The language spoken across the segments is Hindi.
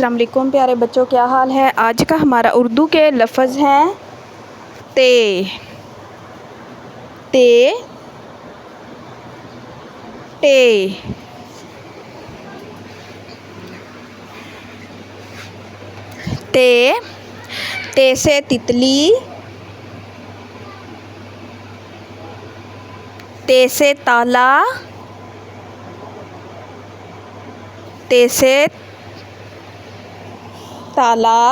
अस्सलाम वालेकुम प्यारे बच्चों, क्या हाल है। आज का हमारा उर्दू के लफ्ज़ हैं ते, ते, टे, ते, ते से तितली, ते से ताला, ते से ताला,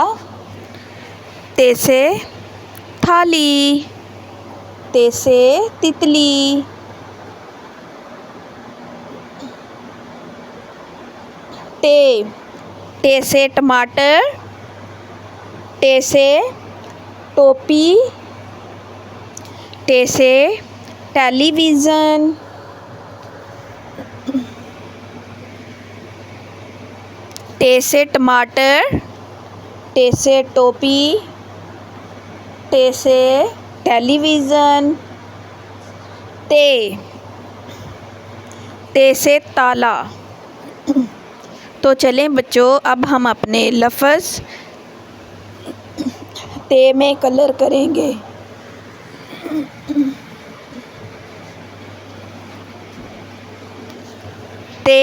ते से थाली, ते से तितली, टे, टे से टमाटर, टे से टोपी, टे से टेलीविज़न, टे से टमाटर, टे से टोपी, टे से टेलीविज़न, ते, ते से ताला। तो चलें बच्चों, अब हम अपने लफ्ज़ ते में कलर करेंगे। ते,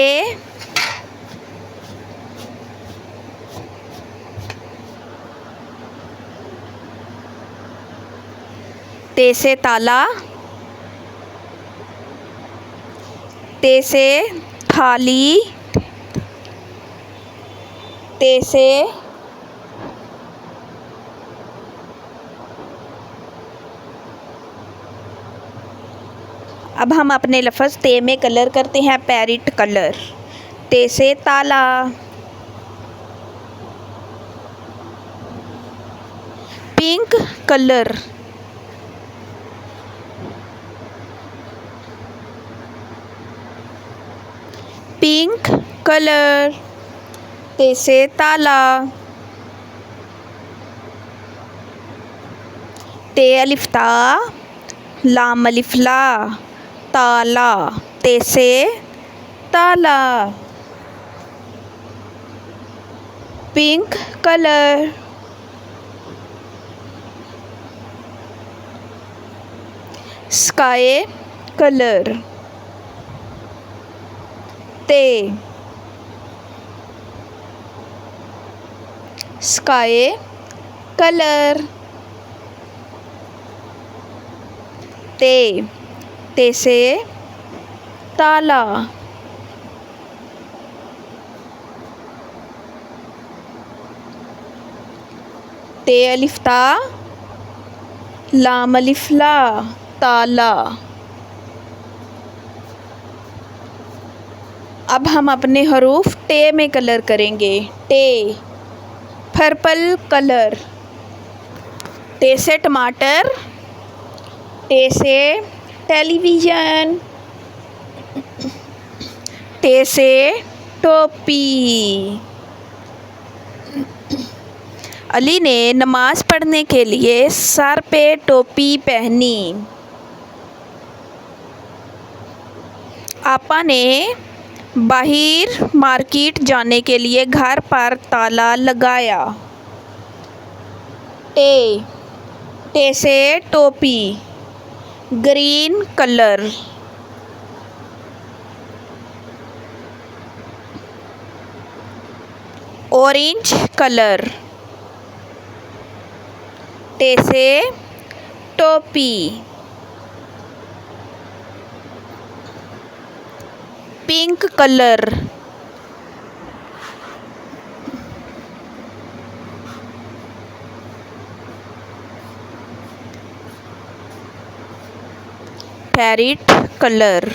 ते से ताला, ते से थाली, ते से अब हम अपने लफ्ज़ ते में कलर करते हैं पैरेट कलर। ते से ताला, पिंक कलर, पिंक कलर, ते से ताला, ते अलिफ ता, लाम अलिफ ला, ताला, ते से ताला, पिंक कलर, स्काई कलर, ते, स्काई कलर, ते, ते से ताला, ते अलिफ ता, लाम अलिफ ला, ताला। अब हम अपने हरूफ टे में कलर करेंगे। टे, पर्पल कलर, टे से टमाटर, टे से टेलीविज़न, टे से टोपी। अली ने नमाज़ पढ़ने के लिए सर पे टोपी पहनी। आपा ने बाहर मार्केट जाने के लिए घर पर ताला लगाया। टे, टे से टोपी, ग्रीन कलर, ऑरेंज कलर, टे से टोपी, pink colour, parrot colour,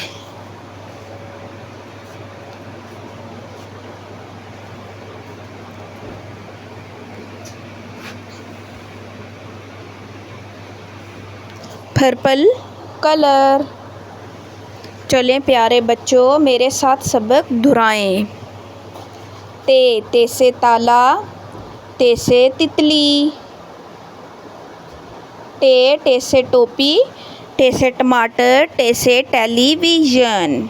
purple colour. चलें प्यारे बच्चों, मेरे साथ सबक दोहराएं। ते, ते से ताला, ते से तितली, टे, टे से टोपी, टे से टमाटर, टे से टेलीविज़न।